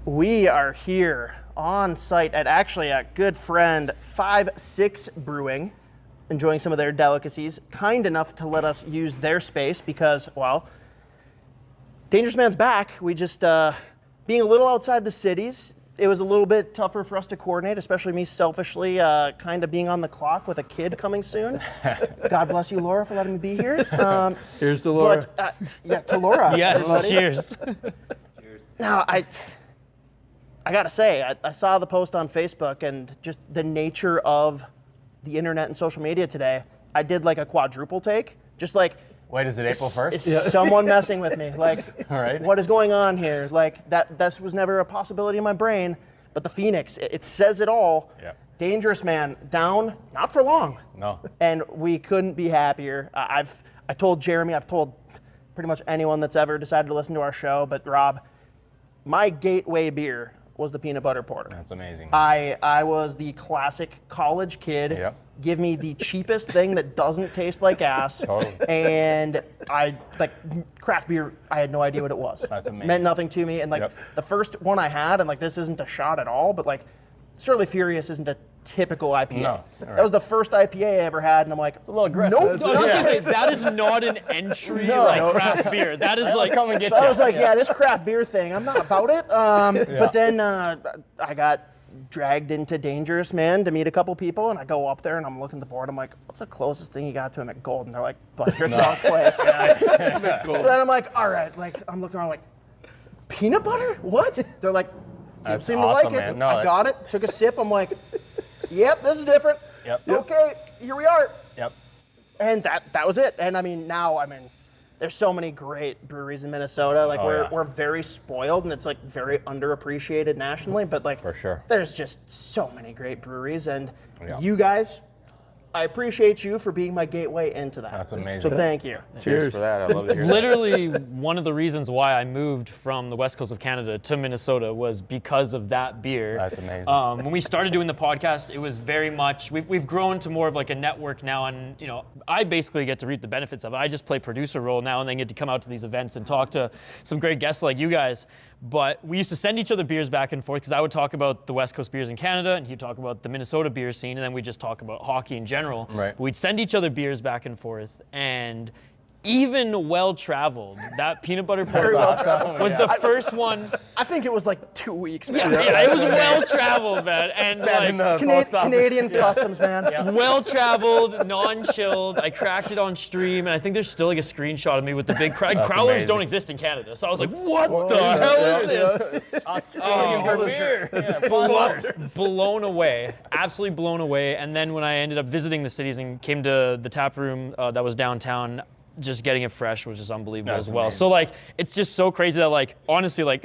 We are here on site at actually a good friend 5-6 Brewing, enjoying some of their delicacies. Kind enough to let us use their space because, well, Dangerous Man's back. We just, being a little outside the cities, it was a little bit tougher for us to coordinate, especially me selfishly, kind of being on the clock with a kid coming soon. God bless you, Laura, for letting me be here. Here's to Laura. But, yeah, to Laura. Yes, everybody. cheers. Now, I gotta say, I saw the post on Facebook and just the nature of the internet and social media today. I did like a quadruple take, just like, Wait, is it April 1st? is someone messing with me? Like, All right. what is going on here? Like, that was never a possibility in my brain, but the Phoenix, it says it all. Yeah. Dangerous Man, down, not for long. No. And we couldn't be happier. I told Jeremy, I've told pretty much anyone that's ever decided to listen to our show, but Rob, my gateway beer was the peanut butter porter. That's amazing. I was the classic college kid. Yep. Give me the cheapest thing that doesn't taste like ass. Totally. And craft beer, I had no idea what it was. That's amazing. Meant nothing to me. And Yep. the first one I had, and this isn't a shot at all, but Surly Furious isn't a typical IPA. No. That was the first IPA I ever had, and I'm like, It's a little aggressive. Nope. I was gonna say, that is not an entry craft beer. That is like, Come and get So you. I was like, yeah, this craft beer thing, I'm not about it. But then I got dragged into Dangerous Man to meet a couple people, and I go up there and I'm looking at the board. I'm like, what's the closest thing you got to a McGold? And they're like, but you're at the wrong place. So then I'm like, all right, I'm looking around like, peanut butter? What? They're like, you That's seem awesome, to like it. man. No, I got it, took a sip. I'm like, yep, this is different. Yep. Okay, here we are. Yep. And that was it. And now, there's so many great breweries in Minnesota. We're very spoiled, and it's very underappreciated nationally. But For sure. there's just so many great breweries, and Yeah. you guys, I appreciate you for being my gateway into that. That's amazing. So thank you. Cheers for that. I love to hear that. literally one of the reasons why I moved from the west coast of Canada to Minnesota was because of that beer. That's amazing. When we started doing the podcast, it was very much, we've grown to more of a network now, and I basically get to reap the benefits of it. I just play producer role now and then get to come out to these events and talk to some great guests like you guys. But we used to send each other beers back and forth because I would talk about the West Coast beers in Canada and he'd talk about the Minnesota beer scene, and then we'd just talk about hockey in general. Right. But we'd send each other beers back and forth, and even well-traveled, that peanut butter porter was the first one. I think it was 2 weeks, Yeah, man. it was well-traveled, man. And Sat in the post office. Canadian customs, man. well-traveled, non-chilled. I cracked it on stream, and I think there's still a screenshot of me with the big crowd. Crowlers amazing. don't exist in Canada, so I was like, what the hell is this? Australian beer. Blown away, absolutely blown away. And then when I ended up visiting the cities and came to the tap room that was downtown, just getting it fresh was just unbelievable That's as well. amazing. So it's just so crazy that honestly,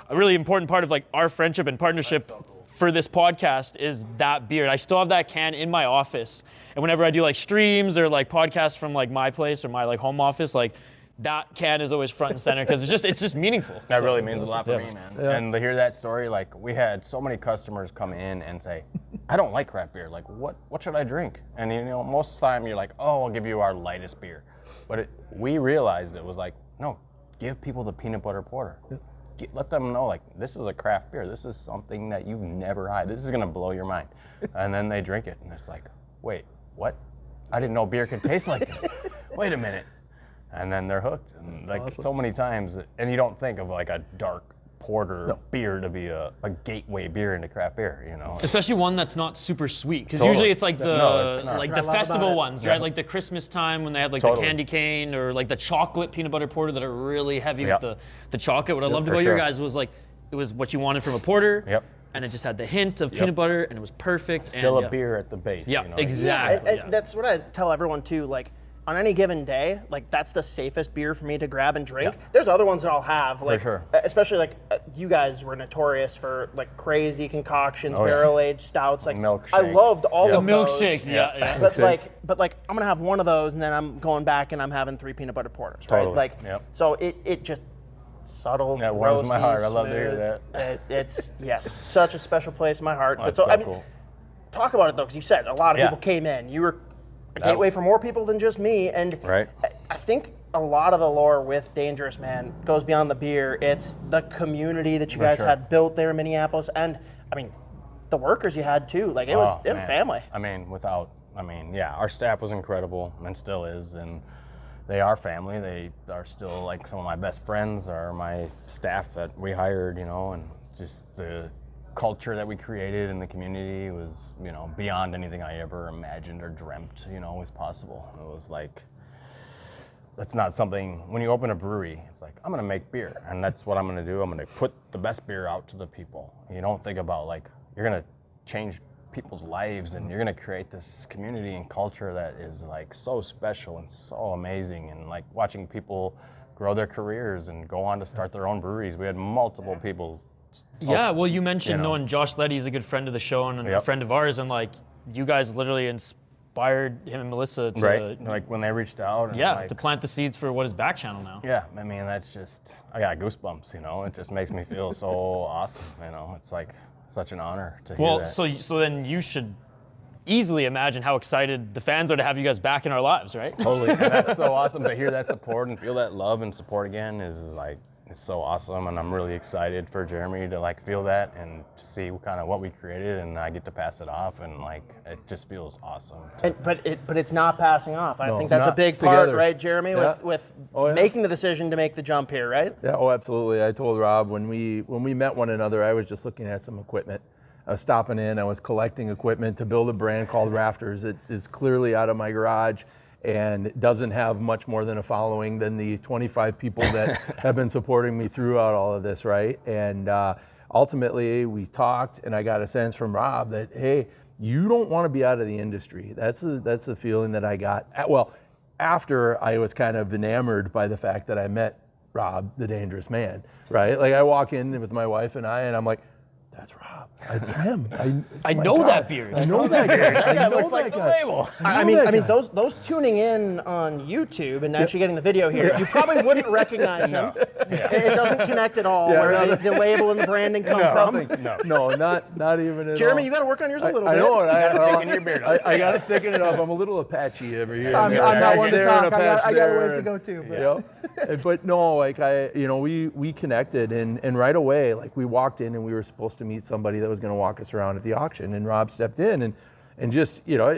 a really important part of our friendship and partnership for this podcast is that beer. And I still have that can in my office. And whenever I do streams or podcasts from my place or my home office, that can is always front and center because it's just meaningful. That So, really means a lot for yeah. me, man. And to hear that story, we had so many customers come in and say, I don't like craft beer. What should I drink? And most of the time you're like, oh, I'll give you our lightest beer. But we realized it was no, give people the peanut butter porter. Let them know this is a craft beer. This is something that you've never had. This is gonna blow your mind. And then they drink it and it's wait, what? I didn't know beer could taste like this. Wait a minute. And then they're hooked. And awesome. So many times, and you don't think of a dark porter beer to be a gateway beer into craft beer, Especially one that's not super sweet, because Totally. usually it's No, it's not. the That's what I the love festival about it. ones, Yeah. right? The Christmas time when they have the Totally. candy cane or the chocolate peanut butter porter that are really heavy Yep. with the chocolate. What I loved for about your sure. guys was it was what you wanted from a porter. Yep. And it just had the hint of peanut butter, and it was perfect. Still and, a beer at the base. Yeah, Yeah, exactly. and that's what I tell everyone too. On any given day, that's the safest beer for me to grab and drink. Yeah. There's other ones that I'll have, sure. especially you guys were notorious for crazy concoctions, Oh, yeah. barrel-aged stouts. I Milkshakes. loved all Yeah. of those. Milkshakes, yeah. But I'm gonna have one of those, and then I'm going back and I'm having 3 peanut butter porters, Totally. right? Yep. So it just subtle, That warms my roasty, heart. I love to hear smooth. It's yes, such a special place in my heart. That's but so cool. Talk about it though, because you said a lot of Yeah. people came in. You were a gateway for more people than just me, and Right. I think a lot of the lore with Dangerous Man goes beyond the beer. It's the community that you guys had built there in Minneapolis, and I mean, the workers you had too. Like it was family. I mean, our staff was incredible and still is, and they are family. They are still like some of my best friends are my staff that we hired, you know, and just the culture that we created in the community was, you know, beyond anything I ever imagined or dreamt, you know, was possible. It was like, that's not something, when you open a brewery, it's like, I'm gonna make beer, and that's what I'm gonna do. I'm gonna put the best beer out to the people. You don't think about like, you're gonna change people's lives and you're gonna create this community and culture that is like so special and so amazing, and like watching people grow their careers and go on to start their own breweries. We had multiple people. Yeah, well, you mentioned knowing Josh Leddy is a good friend of the show and a friend of ours, and like you guys literally inspired him and Melissa to like when they reached out and to plant the seeds for what is Back Channel now. Yeah, I mean, that's just, I got goosebumps, you know. It just makes me feel so awesome, you know. It's like such an honor to hear that. So then you should easily imagine how excited the fans are to have you guys back in our lives, right? Totally. And that's so awesome to hear that support and feel that love and support again is like, it's so awesome, and I'm really excited for Jeremy to like feel that and see kind of what we created, and I get to pass it off, and like it just feels awesome. But it's not passing off. I think that's a big part, right, Jeremy, with making the decision to make the jump here, right? Yeah. Oh, absolutely. I told Rob when we met one another, I was just looking at some equipment. I was stopping in. I was collecting equipment to build a brand called Rafters. It is clearly out of my garage, and it doesn't have much more than a following than the 25 people that have been supporting me throughout all of this, right? And ultimately, we talked, and I got a sense from Rob that, hey, you don't want to be out of the industry. That's a feeling that I got. Well, after I was kind of enamored by the fact that I met Rob, the Dangerous Man, right? Like I walk in with my wife and I'm like, that's Rob. It's him. I know that beard. I know that guy. That guy looks like the label. I mean, those tuning in on YouTube and actually getting the video here, you probably wouldn't recognize him. It doesn't connect at all where the label and the branding come from. No, not even at Jeremy, all. you got to work on yours a little bit. I know. Thicken your beard up. I got to thicken it up. I'm a little Apache over here. I'm not one to talk. I got a ways to go too. But no, like we connected, and right away, like we walked in and we were supposed to meet somebody that was going to walk us around at the auction, and Rob stepped in and just, you know,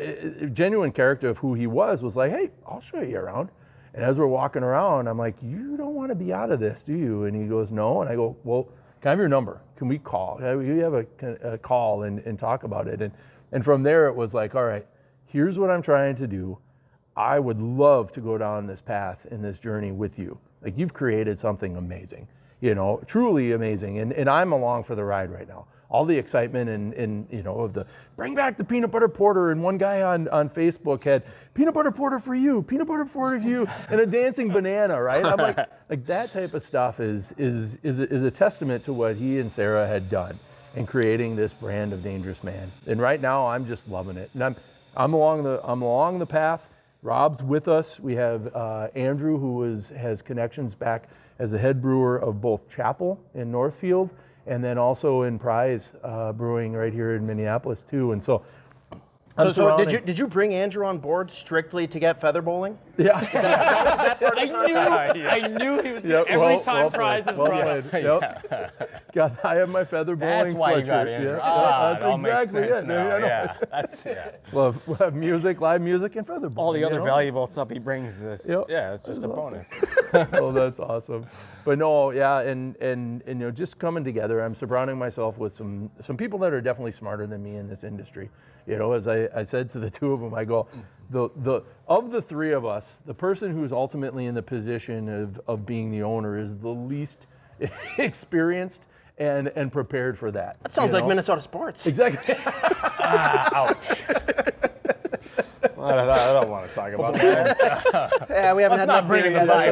genuine character of who he was like, hey, I'll show you around. And as we're walking around, I'm like, you don't want to be out of this, do you? And he goes, no. And I go, well, can I have your number? Can we call? We have a call and talk about it. And from there, it was like, all right, here's what I'm trying to do. I would love to go down this path and this journey with you. Like, you've created something amazing, you know, truly amazing. And I'm along for the ride right now. All the excitement and you know, of the bring back the peanut butter porter, and one guy on Facebook had peanut butter porter for you, peanut butter porter for you, and a dancing banana, right? I'm like that type of stuff is a testament to what he and Sarah had done in creating this brand of Dangerous Man. And right now I'm just loving it. And I'm along the path. Rob's with us. We have Andrew, who has connections back as the head brewer of both Chapel in Northfield, and then also in Prize Brewing right here in Minneapolis too. And so did you bring Andrew on board strictly to get feather bowling? Yeah. Is that part of the I knew he was going to every time Prize is brought up. Yep. God, I have my feather bowling That's why sweatshirt. you got Andrew. That's it all exactly makes sense it. now. Yeah. That's We'll have music, live music, and feather bowling. all the other you know? valuable stuff he brings is Yep. it's just a bonus. Oh, that's awesome. But no, yeah, and you know, just coming together, I'm surrounding myself with some people that are definitely smarter than me in this industry. You know, as I said to the two of them, I go, of the three of us, the person who's ultimately in the position of being the owner is the least experienced and prepared for that. That sounds like Minnesota sports. Exactly. Ouch. I don't want to talk about that. Yeah, we haven't had enough beer yet. That's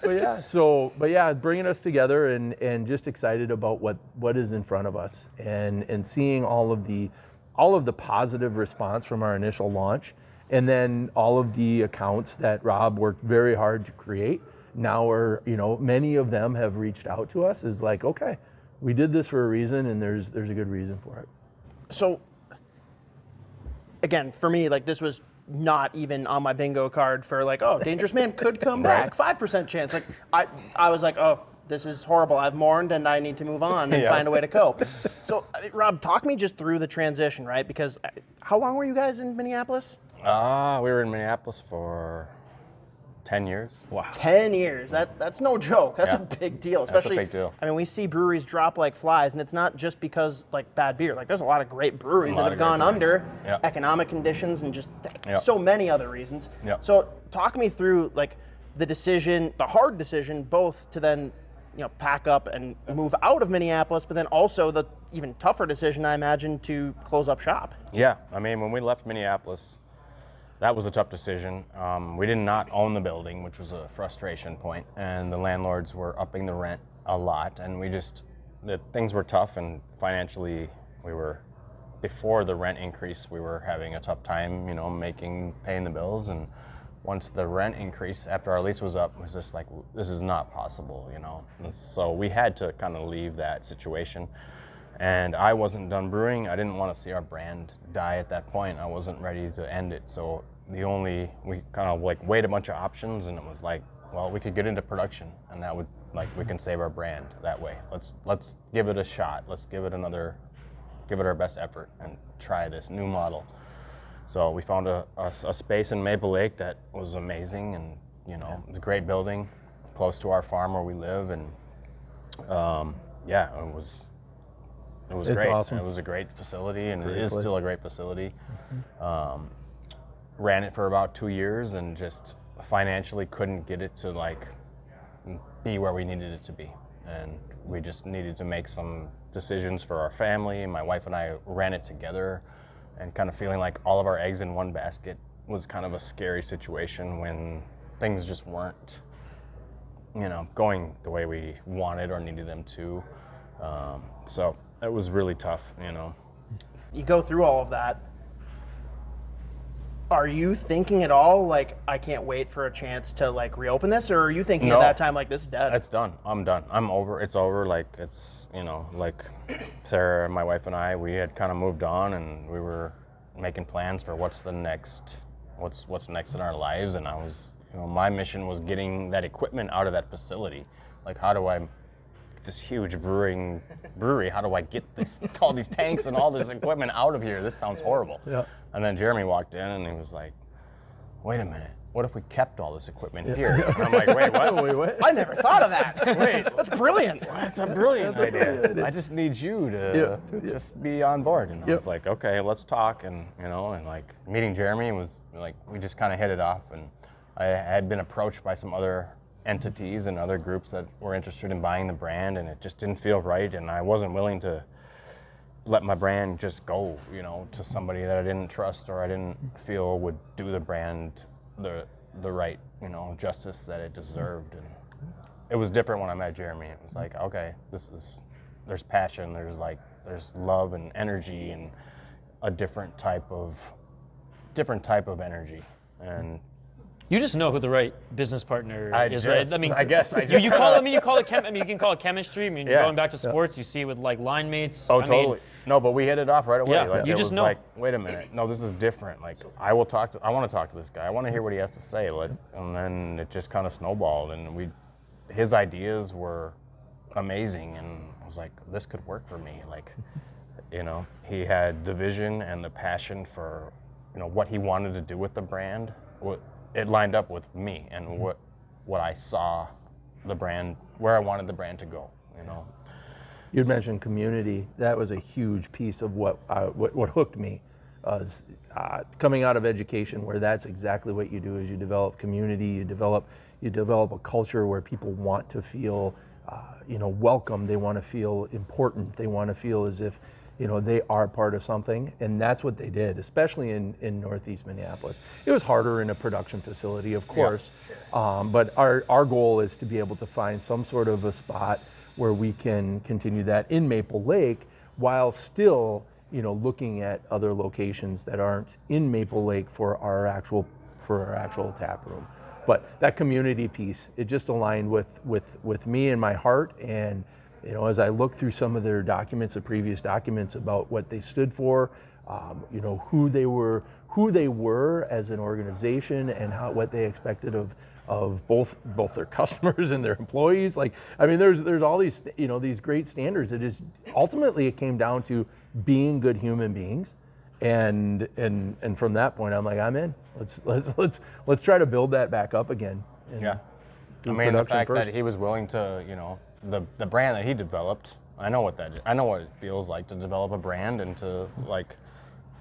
okay. But yeah, bringing us together and just excited about what is in front of us and seeing all of the positive response from our initial launch, and then all of the accounts that Rob worked very hard to create. Now many of them have reached out to us is like, okay, we did this for a reason, and there's a good reason for it. So again, for me, like, this was not even on my bingo card for like, oh, Dangerous Man could come back, 5% chance. Like I was like, oh, this is horrible. I've mourned and I need to move on and find a way to cope. So Rob, talk me just through the transition, right? Because how long were you guys in Minneapolis? We were in Minneapolis for 10 years. Wow. 10 years. That's no joke. That's a big deal. Especially, That's a big deal. I mean, we see breweries drop like flies, and it's not just because like bad beer. Like there's a lot of great breweries that have gone under economic conditions and just so many other reasons. So talk me through like the decision, the hard decision, both to then pack up and move out of Minneapolis, but then also the even tougher decision, I imagine, to close up shop. Yeah, I mean, when we left Minneapolis, that was a tough decision. We did not own the building, which was a frustration point, and the landlords were upping the rent a lot, and things were tough, and financially, before the rent increase, we were having a tough time, paying the bills, and once the rent increase after our lease was up, it was just like, this is not possible, And so we had to kind of leave that situation. And I wasn't done brewing. I didn't want to see our brand die at that point. I wasn't ready to end it. So we kind of like weighed a bunch of options, and it was like, well, we could get into production, and that would we can save our brand that way. Let's give it a shot. Let's give it our best effort and try this new model. So we found a space in Maple Lake that was amazing, and it was a great building close to our farm where we live, and it was great. Awesome. It was a great facility, and it is still a great facility. Ran it for about 2 years, and just financially couldn't get it to be where we needed it to be, and we just needed to make some decisions for our family. My wife and I ran it together, and kind of feeling like all of our eggs in one basket was kind of a scary situation when things just weren't, going the way we wanted or needed them to. So it was really tough, You go through all of that. Are you thinking at all like, I can't wait for a chance to reopen this, or are you thinking at that time like, this is dead? It's done. I'm done. I'm over. It's over. Sarah, my wife, and I, we had kind of moved on, and we were making plans for what's next in our lives. And I was, my mission was getting that equipment out of that facility. Like, how do I this huge brewery? How do I get all these tanks and all this equipment out of here? This sounds horrible. Yeah. And then Jeremy walked in, and he was like, wait a minute. What if we kept all this equipment here? And I'm like, wait, what? Wait. I never thought of that. Wait. That's brilliant. That's a brilliant idea. I just need you to just be on board. And I was like, okay, let's talk. And, meeting Jeremy was we just kind of hit it off. And I had been approached by some other entities and other groups that were interested in buying the brand, and it just didn't feel right. And I wasn't willing to let my brand just go, to somebody that I didn't trust or I didn't feel would do the brand the right, justice that it deserved. And it was different when I met Jeremy. It was like, okay, there's passion, there's love and energy, and a different type of energy. And you just know who the right business partner is, right? I mean, I guess you call it you can call it chemistry. I mean, going back to sports, you see it with line mates. Oh, totally. No, but we hit it off right away. Yeah, you just know. Wait a minute. No, this is different. I want to talk to this guy. I want to hear what he has to say. And then it just kind of snowballed, and his ideas were amazing, and I was like, this could work for me. He had the vision and the passion for, what he wanted to do with the brand. It lined up with me and what I saw the brand, where I wanted the brand to go, You'd mentioned community. That was a huge piece of what hooked me. Coming out of education, where that's exactly what you do, is you develop community, you develop a culture where people want to feel welcome, they want to feel important, they want to feel as if they are part of something, and that's what they did, especially in Northeast Minneapolis. It was harder in a production facility, of course, but our goal is to be able to find some sort of a spot where we can continue that in Maple Lake, while still, looking at other locations that aren't in Maple Lake for our actual tap room. But that community piece, it just aligned with me and my heart, and You know, as I looked through some of their documents, the previous documents about what they stood for, you know, who they were as an organization, and what they expected of both their customers and their employees. Like, I mean, there's all these, you know, these great standards. It is ultimately, it came down to being good human beings, and from that point, I'm like, I'm in. Let's try to build that back up again. Yeah. I mean, the fact that he was willing to, you know, the brand that he developed, I know what that is. I know what it feels like to develop a brand, and to, like,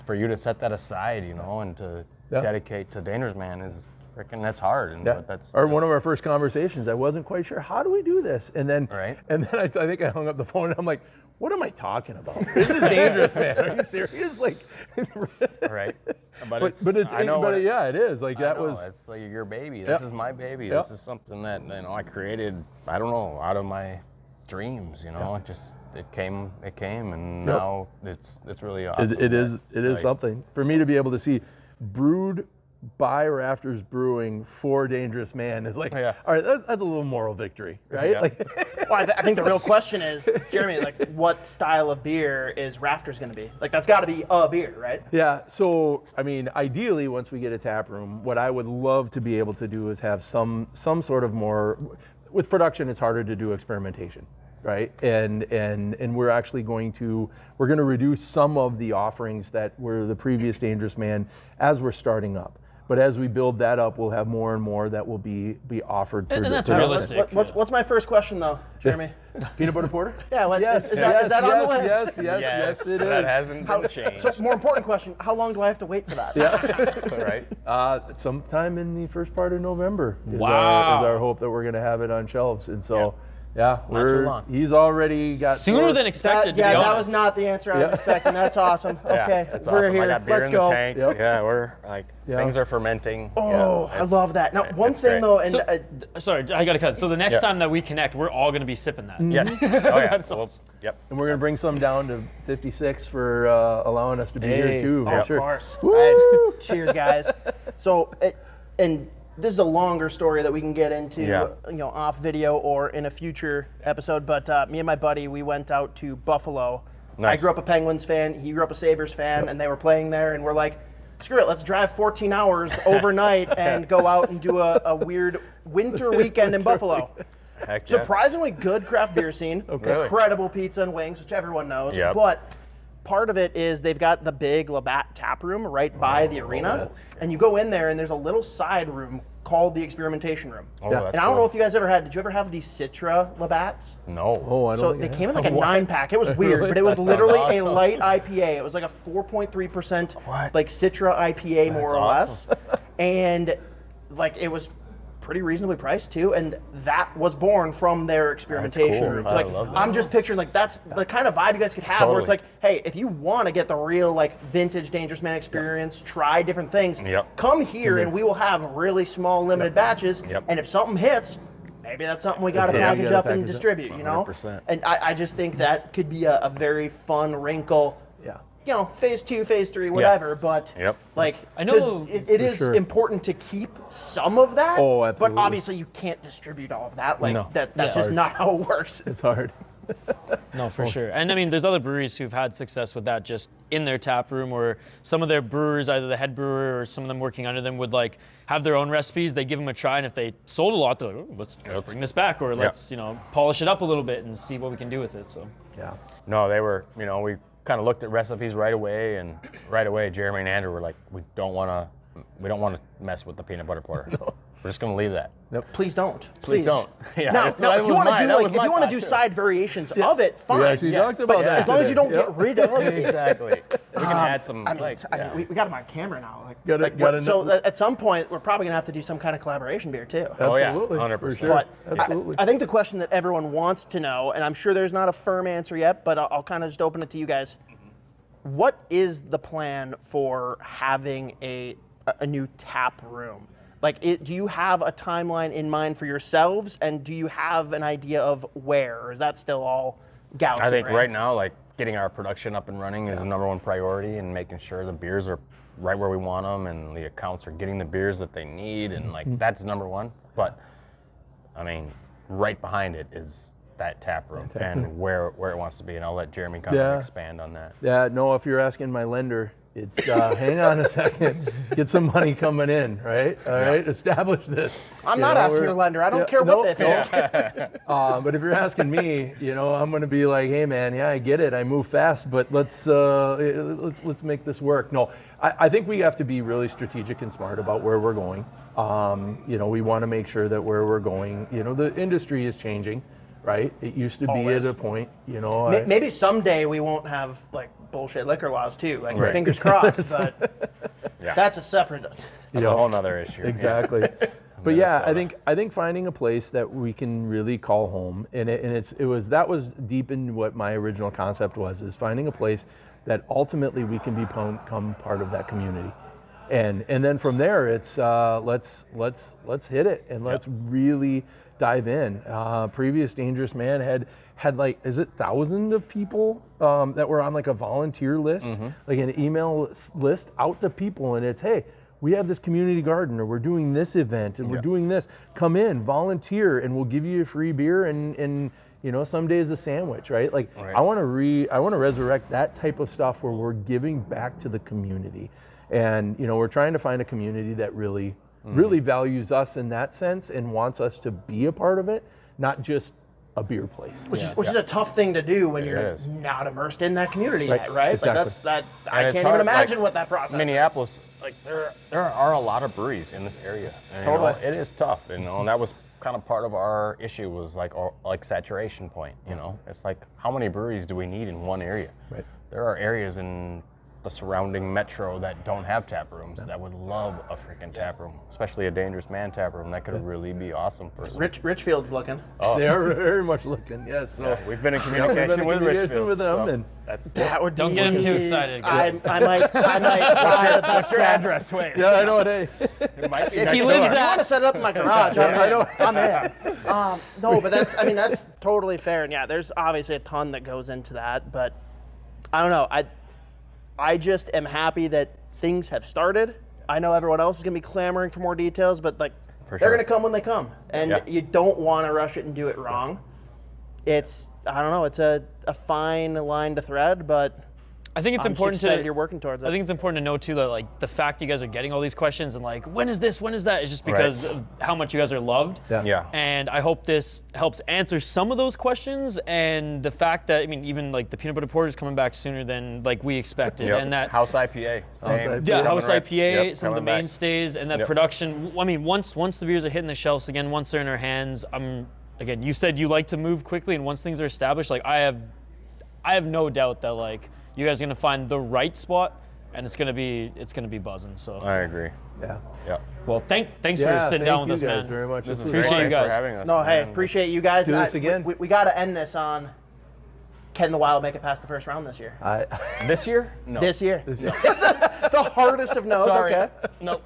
for you to set that aside, you know, and to dedicate to Dangerous Man is freaking, that's hard. And that's one of our first conversations, I wasn't quite sure, how do we do this? And then I think I hung up the phone and I'm like, what am I talking about? This is Dangerous Man. Are you serious? Like, right. But it is. Like, that was, it's like your baby. This is my baby. This is something that, you know, I created, I don't know, out of my dreams, you know. It came, and now it's really awesome. It is something for me to be able to see brewed by Rafters Brewing for Dangerous Man is like, all right, that's a little moral victory, right? Yeah. Like, Well, I think the real question is, Jeremy, like, what style of beer is Rafters going to be? Like, that's got to be a beer, right? Yeah. So, I mean, ideally, once we get a tap room, what I would love to be able to do is have some sort of more. With production, it's harder to do experimentation, right? And we're actually going to reduce some of the offerings that were the previous Dangerous Man as we're starting up. But as we build that up, we'll have more and more that will be offered. And that's realistic. What's my first question, though, Jeremy? Peanut butter porter? Yeah, Yes, is that on the list? Yes, it is. That hasn't been changed. So, more important question, how long do I have to wait for that? Right. Sometime in the first part of November is Wow. our hope that we're going to have it on shelves. And so, too long. he's already got Sooner than expected, to be honest. That was not the answer I was expecting. That's awesome. Okay, that's we're awesome. here. I got beer Let's in go. the tanks. Yeah, we're like, things are fermenting. Oh, I love that. Now, one thing great. though, and Sorry, I got to cut. So the next time that we connect, we're all going to be sipping that. Yeah. Oh, yeah. Yep. And we're going to bring some down to 56 for allowing us to be here too. For of sure. course. Right. Cheers, guys. So, and this is a longer story that we can get into, you know, off video or in a future episode. But me and my buddy, we went out to Buffalo. Nice. I grew up a Penguins fan. He grew up a Sabres fan, and they were playing there. And we're like, screw it, let's drive 14 hours overnight and go out and do a weird winter weekend in Buffalo. Heck yeah. Surprisingly good craft beer scene. Really? Incredible pizza and wings, which everyone knows. Yep. But part of it is they've got the big Labatt tap room right by the arena. And you go in there and there's a little side room called the experimentation room. Oh, And I don't know if you guys ever had, did you ever have the Citra Labatts? No. Oh, I don't So think they I have. came in like a 9-pack. It was weird, but it was That sounds literally a awesome. light IPA. It was like a 4.3% like Citra IPA more or awesome. less. And like it was pretty reasonably priced too, and that was born from their experimentation cool. room. I So like love that. I'm just picturing like that's the kind of vibe you guys could have where it's Totally. like, hey, if you want to get the real like vintage Dangerous Man experience, try different things, Yep. come here and we will have really small limited batches. Yep. And if something hits, maybe that's something we got to That's it. package You gotta up and package it. distribute, you know? 100%. And I just think that could be a very fun wrinkle. Yeah. You know, phase 2, phase 3, whatever, Yes. but Yep. like, I know- 'cause it is sure. important to keep some of that. Oh, absolutely. But obviously you can't distribute all of that. Like No. that's Yeah. just not how it works. It's hard. No, for sure. And I mean, there's other breweries who've had success with that just in their tap room, or some of their brewers, either the head brewer or some of them working under them, would like have their own recipes. They give them a try, and if they sold a lot, they're like, oh, let's bring this back, or let's polish it up a little bit and see what we can do with it. So Yeah. No, they were, you know, we kind of looked at recipes right away, and right away Jeremy and Andrew were like, we don't want to mess with the peanut butter porter. We're just going to leave that. Please don't. Please don't. Yeah, Now, that's- that if you was want to my- do that like was if my you want to thought, do too. side variations of it, fine. We actually talked about that. As long as you don't today. get rid of it. Exactly. We can add some, I mean, like, we got them on camera now. Like, Gotta so know- at some point, we're probably gonna have to do some kind of collaboration beer too. Oh, yeah, Absolutely. 100%. For sure. But Absolutely. I think the question that everyone wants to know, and I'm sure there's not a firm answer yet, but I'll kind of just open it to you guys. What is the plan for having a new tap room? Like, do you have a timeline in mind for yourselves, and do you have an idea of where, or is that still all galaxy I think brain? right now, like, getting our production up and running is the number one priority, and making sure the beers are right where we want them, and the accounts are getting the beers that they need, and like that's number one. But I mean, right behind it is that tap room and where it wants to be. And I'll let Jeremy kind of expand on that. Yeah, no, if you're asking my lender, it's hang on a second, get some money coming in, right? All right, establish this. I'm not asking your lender. I don't care what they think. But if you're asking me, I'm going to be like, hey man, yeah, I get it. I move fast, but let's make this work. No, I think we have to be really strategic and smart about where we're going. We want to make sure that where we're going, the industry is changing, right? It used to be at a point, Maybe someday we won't have like bullshit liquor laws too. Like fingers crossed, but that's a separate. That's a whole nother issue. Exactly. But yeah, I think finding a place that we can really call home, that was deep in what my original concept was, is finding a place that ultimately we can become part of that community. And then from there, it's let's hit it and let's really dive in. Previous Dangerous Man had like, is it thousands of people that were on like a volunteer list, like an email list out to people, and it's, hey, we have this community garden, or we're doing this event, and we're doing this. Come in, volunteer, and we'll give you a free beer and some days a sandwich, right? Like I want to resurrect that type of stuff where we're giving back to the community. And we're trying to find a community that really values us in that sense and wants us to be a part of it, not just a beer place. Which is a tough thing to do when you're not immersed in that community yet, right? Exactly. Like I can't even imagine what that process Minneapolis, is. like there are a lot of breweries in this area. And, Totally. It is tough, and that was kind of part of our issue, was like saturation point. It's like, how many breweries do we need in one area? Right. There are areas in the surrounding metro that don't have tap rooms that would love a freaking tap room, especially a Dangerous Man tap room. That could really be awesome for some. Richfield's looking. Oh. They are very much looking, yes. So We've been in communication with Richfield. with them, so and That would Don't be, get him too excited, guys. I might buy the best address. Wait. yeah, I know it. Hey. It might be If next he door. lives if you want to set it up in my garage, I'm in. No, but that's totally fair. And yeah, there's obviously a ton that goes into that, but I don't know. I just am happy that things have started. I know everyone else is going to be clamoring for more details, but they're going to come when they come. And you don't want to rush it and do it wrong. It's, I don't know, it's a fine line to thread, but I think it's important to you're working towards it. I think it's important to know too that like the fact you guys are getting all these questions and like, when is this, when is that, is just because of how much you guys are loved. Yeah. And I hope this helps answer some of those questions, and the fact that, even like the peanut butter porter is coming back sooner than like we expected. And that House IPA. Same. Yeah, House Coming IPA, some of the coming back. mainstays, and that production. Once the beers are hitting the shelves again, once they're in our hands, again, you said you like to move quickly, and once things are established, like I have no doubt that like you guys are gonna find the right spot, and it's gonna be buzzing. So I agree. Yeah. well, thanks for sitting down with us, guys man. very much. This is Appreciate great. you Thanks guys. for having us. No, hey, man. appreciate you guys. Do this again. We got to end this on, can the Wild make it past the first round this year? This year? No. This year. That's the hardest of no's. Sorry. Okay. No.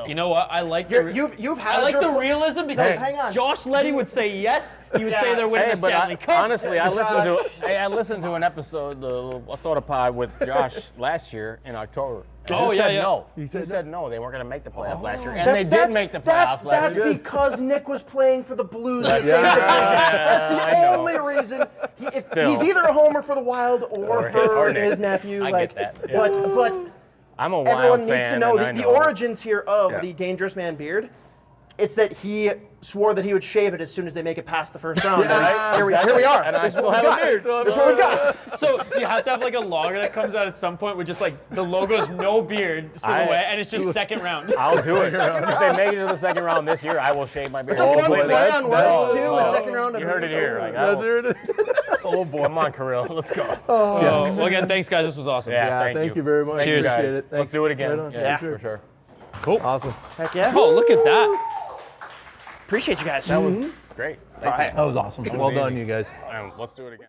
You know what? I like You've had I like your the realism because Hang on. Josh Letty would say yes. He would say they're winning Hey, the but Stanley Cup. honestly, I listened to an episode, a soda pod with Josh last year in October. Oh, He yeah, said yeah. no. He said no. They weren't going to make the playoffs last year, and they did make the playoffs last That's year. because Nick was playing for the Blues in the same division. That's the I know. only reason. Still. He's either a homer for the Wild or for Nick. his nephew. I like, get that, yeah. But I'm a Wild everyone needs fan, to know and I the origins here of the Dangerous Man beard. It's that he swore that he would shave it as soon as they make it past the first round. Right? Here we are. And I This is still what have we a got. beard. This is what we got. So you have to have like a logger that comes out at some point with just like the logo's no beard silhouette, and it's just second round. I'll do it. If they make it to the second round this year, I will shave my beard. It's a fun completely. play on words too. Oh, A second round of You heard it beers. here. Like, That's it. oh boy. Come on, Kirill. Let's go. Well, again, thanks guys. This was awesome. Yeah, thank you very much. Cheers. Appreciate Guys, it. let's Thanks. do it again. Right on. Yeah, For for Cool. Awesome. Heck yeah. Oh, look at that. Appreciate you guys. sure. That was great. Thank you. That was awesome. Well done, easy. you guys. Let's do it again.